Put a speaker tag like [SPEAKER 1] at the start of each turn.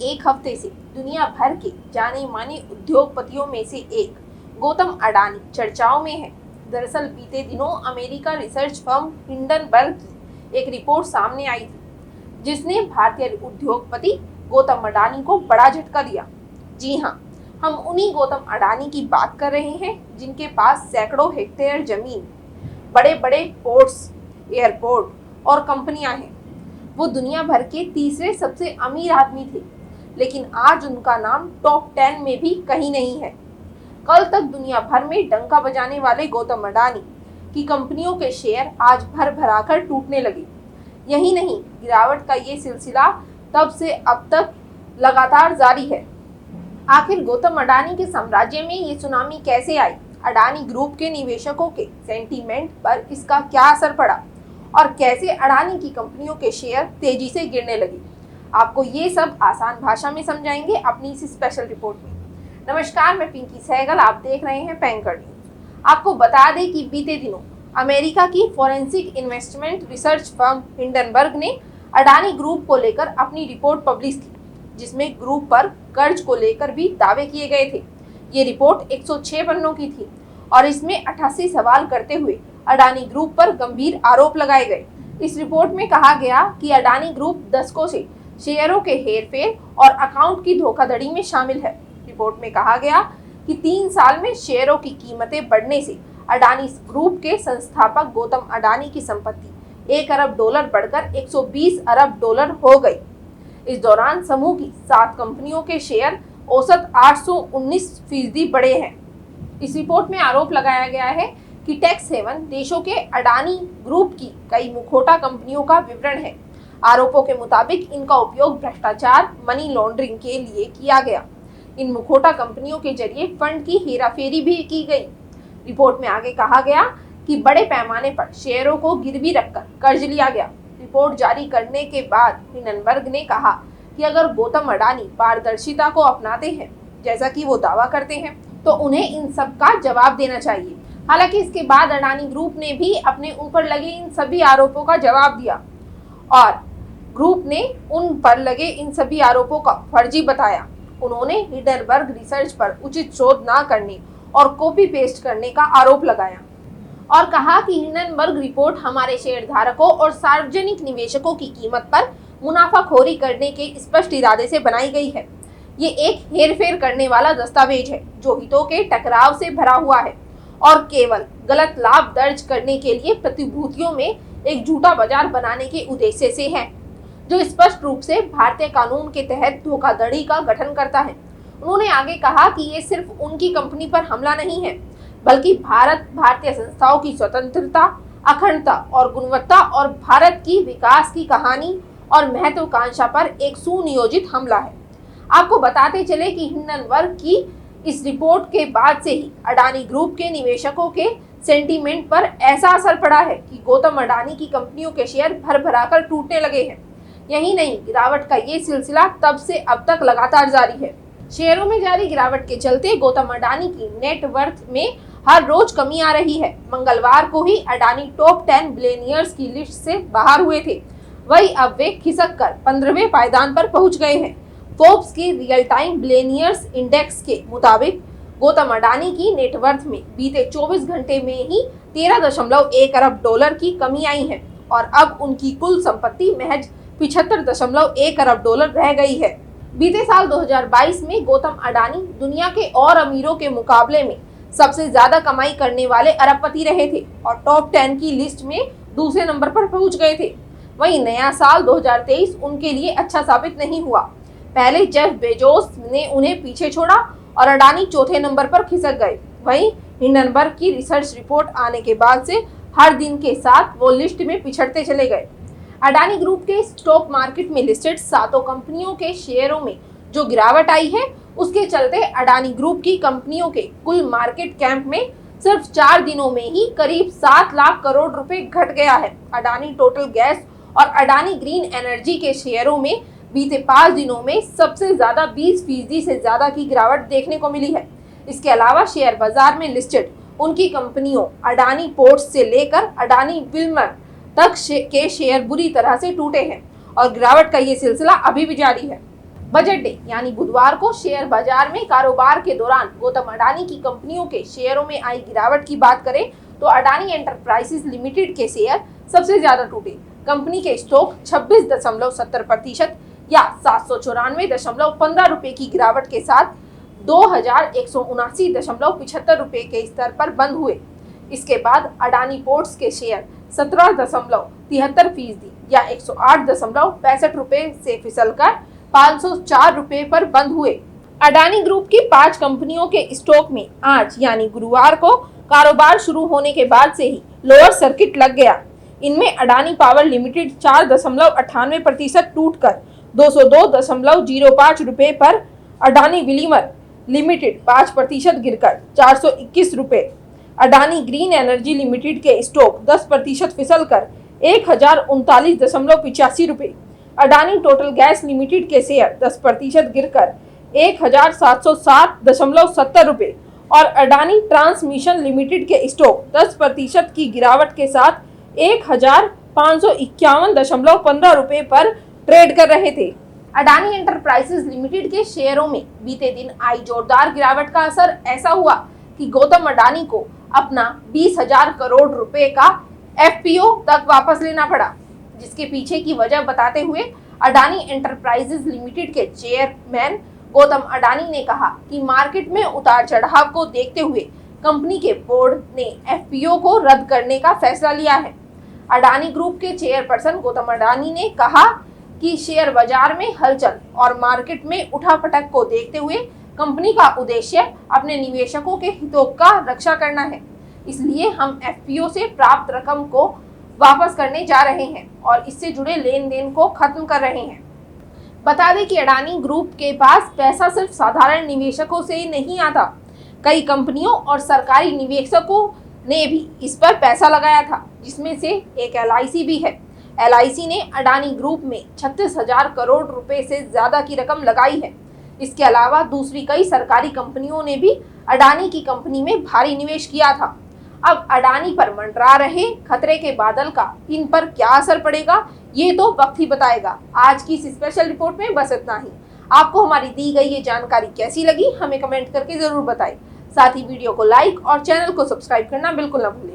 [SPEAKER 1] एक हफ्ते से दुनिया भर के जाने माने उद्योगपतियों में से एक गौतम अडानी चर्चाओं में है। दरअसल बीते दिनों अमेरिका रिसर्च फर्म हिंडनबर्ग की एक रिपोर्ट सामने आई थी, जिसने भारतीय उद्योगपति गौतम अडानी को बड़ा झटका दिया। जी हाँ, हम उन्हीं गौतम अडानी की बात कर रहे हैं जिनके पास सैकड़ों हेक्टेयर जमीन, बड़े बड़े पोर्ट्स, एयरपोर्ट और कंपनियां हैं। वो दुनिया भर के तीसरे सबसे अमीर आदमी थे, लेकिन आज उनका नाम टॉप 10 में भी कहीं नहीं है। कल तक दुनिया भर में डंका बजाने वाले गौतम अडानी की कंपनियों के शेयर आज भर भराकर टूटने लगे। यही नहीं, गिरावट का ये सिलसिला तब से अब तक लगातार जारी है। आखिर गौतम अडानी के साम्राज्य में ये सुनामी कैसे आई? अडानी ग्रुप के निवेशकों के सेंटीमेंट पर इसका क्या असर पड़ा और कैसे अडानी की कंपनियों के शेयर तेजी से गिरने लगे? आपको ये सब आसान भाषा में समझाएंगे अपनी इस स्पेशल रिपोर्ट में। नमस्कार, मैं पिंकी सहगल, आप देख रहे हैं पैंकर न्यूज। आपको बता दें कि बीते दिनों अमेरिका की forensic investment research firm Hindenburg ने अडानी ग्रुप को लेकर अपनी रिपोर्ट पब्लिश की, जिसमें ग्रुप पर कर्ज को लेकर भी दावे किए गए थे। ये रिपोर्ट 106 पन्नों की थी और इसमें 88 सवाल करते हुए अडानी ग्रुप पर गंभीर आरोप लगाए गए। इस रिपोर्ट में कहा गया कि अडानी ग्रुप दशकों से शेयरों के हेरफेर और अकाउंट की धोखाधड़ी में शामिल है। रिपोर्ट में कहा गया कि 3 साल में शेयरों की कीमतें बढ़ने से अडानी ग्रुप के संस्थापक गौतम अडानी की संपत्ति 1 अरब डॉलर बढ़कर 120 अरब डॉलर हो गई। इस दौरान समूह की 7 कंपनियों के शेयर औसत 819% बढ़े हैं। इस रिपोर्ट में आरोप लगाया गया है कि टैक्स हेवन देशों के अडानी ग्रुप की कई मुखौटा कंपनियों का विवरण है। आरोपों के मुताबिक इनका उपयोग भ्रष्टाचार, मनी लॉन्ड्रिंग के लिए किया गया। इन मुखौटा कंपनियों के जरिए फंड की हेराफेरी भी की गई। रिपोर्ट में आगे कहा गया कि बड़े पैमाने पर शेयरों को गिरवी रखकर कर्ज लिया गया। रिपोर्ट जारी करने के बाद हिंडनबर्ग ने कहा कि अगर गौतम अडानी पारदर्शिता को अपनाते हैं, जैसा कि वो दावा करते हैं, तो उन्हें इन सब का जवाब देना चाहिए। हालांकि इसके बाद अडानी ग्रुप ने भी अपने ऊपर लगे इन सभी आरोपों का जवाब दिया और ग्रुप ने उन पर लगे इन सभी आरोपों का फर्जी बताया। उन्होंने हिंडनबर्ग रिसर्च पर उचित शोध न करने और कॉपी पेस्ट करने का आरोप लगाया और कहा कि हिंडनबर्ग रिपोर्ट हमारे शेयरधारकों और सार्वजनिक निवेशकों की कीमत पर मुनाफाखोरी करने के स्पष्ट इरादे से बनाई गई है। ये एक हेरफेर करने वाला दस्तावेज है जो हितों के टकराव से भरा हुआ है और केवल गलत लाभ दर्ज करने के लिए प्रतिभूतियों में एक झूठा बाजार बनाने के उद्देश्य से है, जो स्पष्ट रूप से भारतीय कानून के तहत धोखाधड़ी का गठन करता है। उन्होंने आगे कहा कि ये सिर्फ उनकी कंपनी पर हमला नहीं है, बल्कि भारतीय संस्थाओं की स्वतंत्रता, अखंडता और गुणवत्ता और भारत की विकास की कहानी और महत्वाकांक्षा पर एक सुनियोजित हमला है। आपको बताते चले कि हिंडनबर्ग की इस रिपोर्ट के बाद से ही अडानी ग्रुप के निवेशकों के सेंटीमेंट पर ऐसा असर पड़ा है कि गौतम अडानी की कंपनियों के शेयर भर भराकर टूटने लगे हैं। यही नहीं, गिरावट का ये सिलसिला तब से अब तक लगातार जारी है। शेयरों में जारी गिरावट के चलते गौतम अडानी की नेटवर्थ में हर रोज कमी आ रही है। मंगलवार को ही अडानी टॉप 10 बिलियनियर्स की लिस्ट से बाहर हुए थे, वही अब वे खिसक कर 15वें पायदान पर पहुंच गए हैं। फोर्ब्स की रियल टाइम बिलियनियर्स इंडेक्स के मुताबिक गौतम अडानी की नेटवर्थ में बीते 24 घंटे में ही 13.1 अरब डॉलर की कमी आई है और अब उनकी कुल संपत्ति महज 75.1 अरब डॉलर रह गई है। बीते साल 2022 में गौतम अडानी दुनिया के और अमीरों के मुकाबले में सबसे ज्यादा कमाई करने वाले अरबपति रहे थे और टॉप 10 की लिस्ट में दूसरे नंबर पर पहुंच गए थे। वहीं नया साल 2023 उनके लिए अच्छा साबित नहीं हुआ। पहले जेफ बेजोस ने उन्हें पीछे छोड़ा और अडानी चौथे नंबर पर खिसक गए। वहीं हिंडनबर्ग की रिसर्च रिपोर्ट आने के बाद से हर दिन के साथ वो लिस्ट में पिछड़ते चले गए। अडानी ग्रुप के स्टॉक मार्केट में लिस्टेड 7 कंपनियों के शेयरों में जो गिरावट आई है, उसके चलते अडानी ग्रुप की कंपनियों के कुल मार्केट कैप में सिर्फ 4 दिनों में ही करीब 7 लाख करोड़ रुपए घट गया है। अडानी टोटल गैस और अडानी ग्रीन एनर्जी के शेयरों में बीते 5 दिनों में सबसे ज्यादा 20% से ज्यादा की गिरावट देखने को मिली है। इसके अलावा शेयर बाजार में लिस्टेड उनकी कंपनियों अडानी पोर्ट्स से लेकर अडानी विल्मर तक के शेयर बुरी तरह से टूटे हैं और गिरावट का ये सिलसिला अभी भी जारी है। बजट डे यानी बुधवार को शेयर बाजार में कारोबार के दौरान गौतम अडानी की कंपनियों के शेयरों में आई गिरावट की बात करें तो अडानी एंटरप्राइजेज लिमिटेड के शेयर सबसे ज्यादा टूटे। कंपनी के स्टॉक 26.70% या 794.15 रुपए की गिरावट के साथ 2179.75 रुपए के स्तर पर बंद हुए। इसके बाद अडानी पोर्ट्स के शेयर 17.73% या 108.65 रुपए से फिसलकर 504 रुपए पर बंद हुए। अडानी ग्रुप की 5 कंपनियों के स्टॉक में आज यानी गुरुवार को कारोबार शुरू होने के बाद से ही लोअर सर्किट लग गया। इनमें अडानी पावर लिमिटेड 4.98% टूटकर 202.05 रुपए पर, अडानी विलीमर लिमिटेड 5% गिरकर 421 रुपए, अडानी ग्रीन एनर्जी लिमिटेड के स्टॉक 10% फिसलकर 1039.85 रुपए, अडानी टोटल गैस लिमिटेड के शेयर 10% गिरकर 1707.70 रुपए और अडानी ट्रांसमिशन लिमिटेड के स्टॉक 10% की गिरावट के साथ 1551.15 रुपए पर ट्रेड कर रहे थे। अडानी एंटरप्राइजेज लिमिटेड के शेयरों में बीते दिन आई जोरदार गिरावट का असर ऐसा हुआ कि गौतम अडानी को अपना 20,000 करोड़ रुपए का एफपीओ तक वापस लेना पड़ा, जिसके पीछे की वजह बताते हुए अडानी एंटरप्राइजेज लिमिटेड के चेयरमैन गौतम अडानी ने कहा कि मार्केट में उतार चढ़ाव को देखते हुए कंपनी के बोर्ड ने एफपीओ को रद्द करने का फैसला लिया है। अडानी ग्रुप के चेयरपर्सन गौतम अडानी ने कहा कि शेयर बाजार में हलचल और मार्केट में उठापटक को देखते हुए कंपनी का उद्देश्य अपने निवेशकों के हितों का रक्षा करना है, इसलिए हम एफपीओ से प्राप्त रकम को वापस करने जा रहे हैं और इससे जुड़े लेन देन को खत्म कर रहे हैं। बता दें कि अडानी ग्रुप के पास पैसा सिर्फ साधारण निवेशकों से ही नहीं आता, कई कंपनियों और सरकारी निवेशकों ने भी इस पर पैसा लगाया था, जिसमें से एक एलआईसी भी है। एलआईसी ने अडानी ग्रुप में 36,000 करोड़ रुपए से ज्यादा की रकम लगाई है। इसके अलावा दूसरी कई सरकारी कंपनियों ने भी अडानी की कंपनी में भारी निवेश किया था। अब अडानी पर मंडरा रहे खतरे के बादल का इन पर क्या असर पड़ेगा, ये तो वक्त ही बताएगा। आज की इस स्पेशल रिपोर्ट में बस इतना ही। आपको हमारी दी गई ये जानकारी कैसी लगी, हमें कमेंट करके जरूर बताएं। साथ ही वीडियो को लाइक और चैनल को सब्सक्राइब करना बिल्कुल न भूलें।